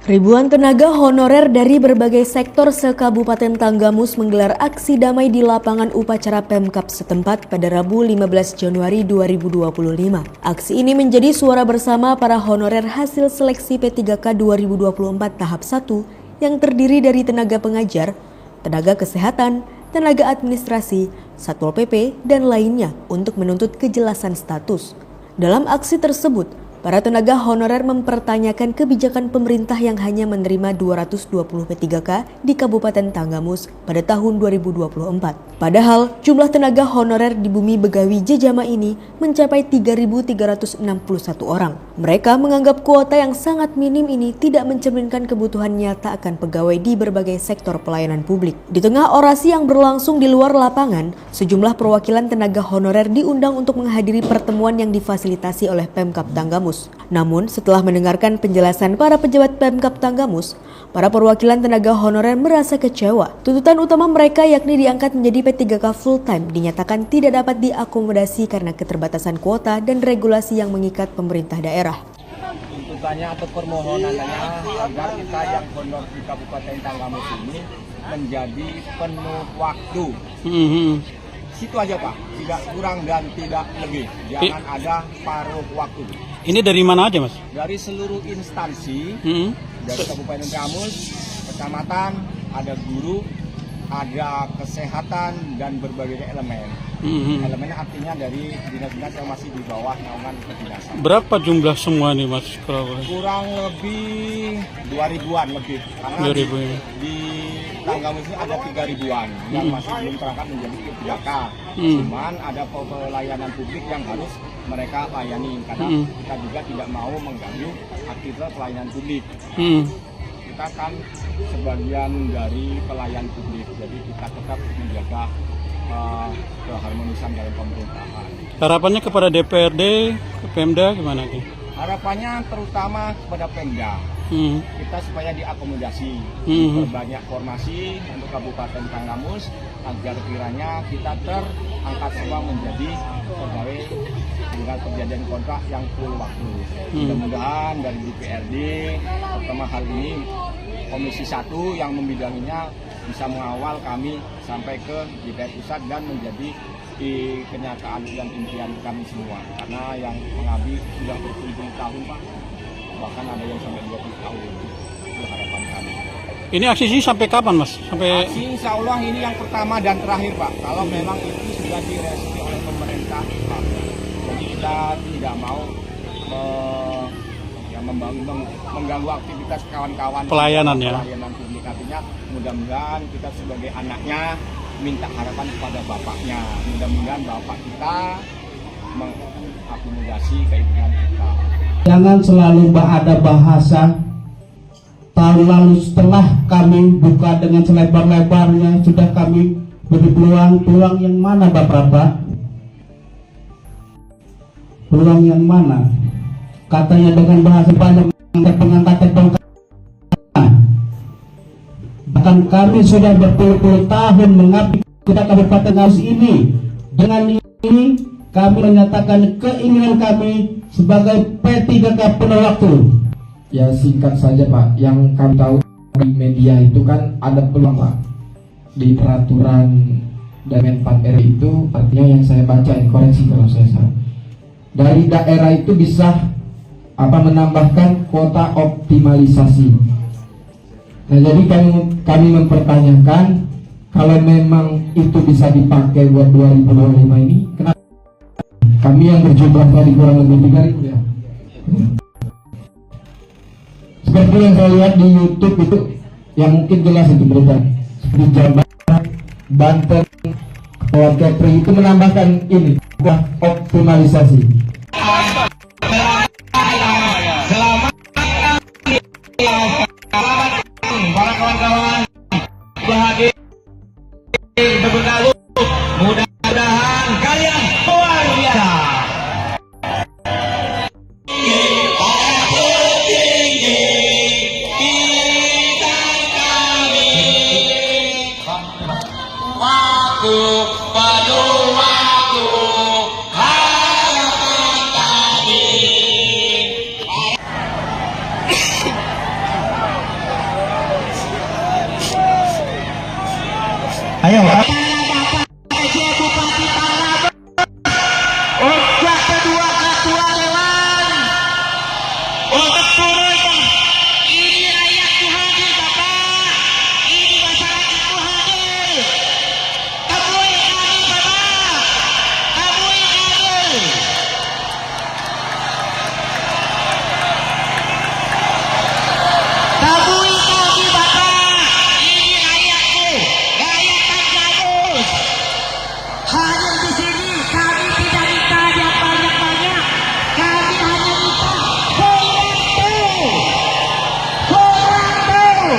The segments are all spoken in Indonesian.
Ribuan tenaga honorer dari berbagai sektor se-Kabupaten Tanggamus menggelar aksi damai di lapangan upacara Pemkab setempat pada Rabu 15 Januari 2025. Aksi ini menjadi suara bersama para honorer hasil seleksi P3K 2024 tahap 1 yang terdiri dari tenaga pengajar, tenaga kesehatan, tenaga administrasi, Satpol PP, dan lainnya untuk menuntut kejelasan status. Dalam aksi tersebut, para tenaga honorer mempertanyakan kebijakan pemerintah yang hanya menerima 220 P3K di Kabupaten Tanggamus pada tahun 2024. Padahal jumlah tenaga honorer di Bumi Begawi Jejama ini mencapai 3.361 orang. Mereka menganggap kuota yang sangat minim ini tidak mencerminkan kebutuhan nyata akan pegawai di berbagai sektor pelayanan publik. Di tengah orasi yang berlangsung di luar lapangan, sejumlah perwakilan tenaga honorer diundang untuk menghadiri pertemuan yang difasilitasi oleh Pemkab Tanggamus. Namun, setelah mendengarkan penjelasan para pejabat Pemkab Tanggamus, para perwakilan tenaga honorer merasa kecewa. Tuntutan utama mereka yakni diangkat menjadi P3K full-time dinyatakan tidak dapat diakomodasi karena keterbatasan kuota dan regulasi yang mengikat pemerintah daerah. Tuntutannya atau permohonannya agar kita yang honor di Kabupaten Tanggamus ini menjadi penuh waktu. Situ aja Pak, tidak kurang dan tidak lebih. Jangan ada paruh waktu. Ini dari mana aja Mas? Dari seluruh instansi, dari Kabupaten Tanggamus, kecamatan, ada guru, ada kesehatan dan berbagai elemen. Elemennya artinya dari dinas-dinas yang masih di bawah naungan kedinasan. Berapa jumlah semua nih Mas? Kurang lebih 2.000-an lebih. Karena 2.000. di Tanggamus ini ada 3.000-an yang masih belum terangkat menjadi P3K. Cuman ada pelayanan publik yang harus mereka layani karena kita juga tidak mau mengganggu aktivitas pelayanan publik. Kita kan sebagian dari pelayan publik, jadi kita tetap menjaga keharmonisan dalam pemerintahan. Harapannya kepada DPRD, ke Pemda gimana? Harapannya terutama kepada Pemda, kita supaya diakomodasi, berbanyak formasi untuk Kabupaten Tanggamus agar kiranya kita terangkat semua menjadi pegawai dengan perjanjian kontrak yang full waktu. Mudah-mudahan dari DPRD, terutama hal ini Komisi 1 yang membidanginya bisa mengawal kami sampai ke DPR pusat dan menjadi kenyataan dan impian kami semua. Karena yang mengabdi sudah berpuluh-puluh tahun Pak, bahkan ada yang sampai 20 tahun. Itu harapan kami. Ini aksi ini sampai kapan Mas? Aksi insya Allah ini yang pertama dan terakhir Pak. Kalau memang itu sudah direvisi oleh pemerintah Pak. Jadi kita tidak mau mengganggu aktivitas kawan-kawan pelayanan publik. Artinya mudah-mudahan kita sebagai anaknya minta harapan kepada bapaknya. Mudah-mudahan bapak kita mengakomodasi keinginan kita. Jangan selalu ada bahasa tahun lalu setelah kami buka dengan selebar-lebarnya sudah kami beri peluang yang mana Bapak? Peluang yang mana? Katanya dengan bahasa banyak pengangkatan. Bahkan kami sudah berpuluh-puluh tahun mengabdi kepada Kabupaten Tanggamus ini. Dengan ini kami menyatakan keinginan kami sebagai P3K penuh waktu. Ya singkat saja Pak, yang kami tahu di media itu kan ada peluang Pak di peraturan Menpan RI itu, artinya yang saya baca, koreksi kalau saya salah, dari daerah itu bisa menambahkan kuota optimalisasi. Nah jadi kami mempertanyakan kalau memang itu bisa dipakai buat 2025 ini, kenapa kami yang berjumlah tadi kurang lebih 3.000 ya? Seperti yang saya lihat di YouTube itu, yang mungkin jelas itu berita seperti Jawa Barat, Banten, Kepri itu menambahkan ini optimalisasi. Para kawan-kawan bahagia berbengalu, mudah-mudahan kalian luar biasa. Waktu penuh waktu harapan tadi. Ayo. Untuk kedua ketua dewan, untuk turun, ini rakyatku hadir Bapak, ini masyarakatku hadir, temui kami Bapak, temui kami. Temui kami Bapak, ini rakyatku, rakyat Tanggamus. Hadir di sini, kami tidak minta yang banyak-banyak, kami hanya minta Horatu.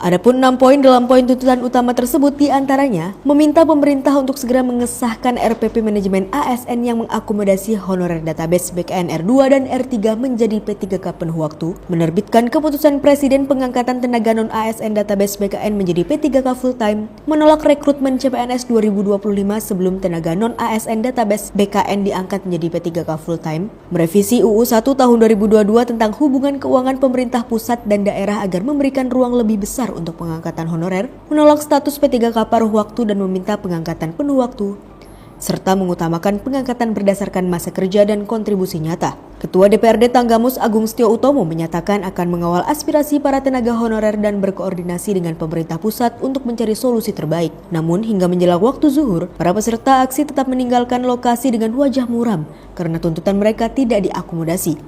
Adapun 6 poin dalam poin tuntutan utama tersebut diantaranya meminta pemerintah untuk segera mengesahkan RPP manajemen ASN yang mengakomodasi honorer database BKN R2 dan R3 menjadi P3K penuh waktu, menerbitkan keputusan Presiden pengangkatan tenaga non-ASN database BKN menjadi P3K full time, menolak rekrutmen CPNS 2025 sebelum tenaga non-ASN database BKN diangkat menjadi P3K full time, merevisi UU 1 tahun 2022 tentang hubungan keuangan pemerintah pusat dan daerah agar memberikan ruang lebih besar untuk pengangkatan honorer, menolak status P3K paruh waktu dan meminta pengangkatan penuh waktu, serta mengutamakan pengangkatan berdasarkan masa kerja dan kontribusi nyata. Ketua DPRD Tanggamus Agung Setio Utomo menyatakan akan mengawal aspirasi para tenaga honorer dan berkoordinasi dengan pemerintah pusat untuk mencari solusi terbaik. Namun hingga menjelang waktu zuhur, para peserta aksi tetap meninggalkan lokasi dengan wajah muram karena tuntutan mereka tidak diakomodasi.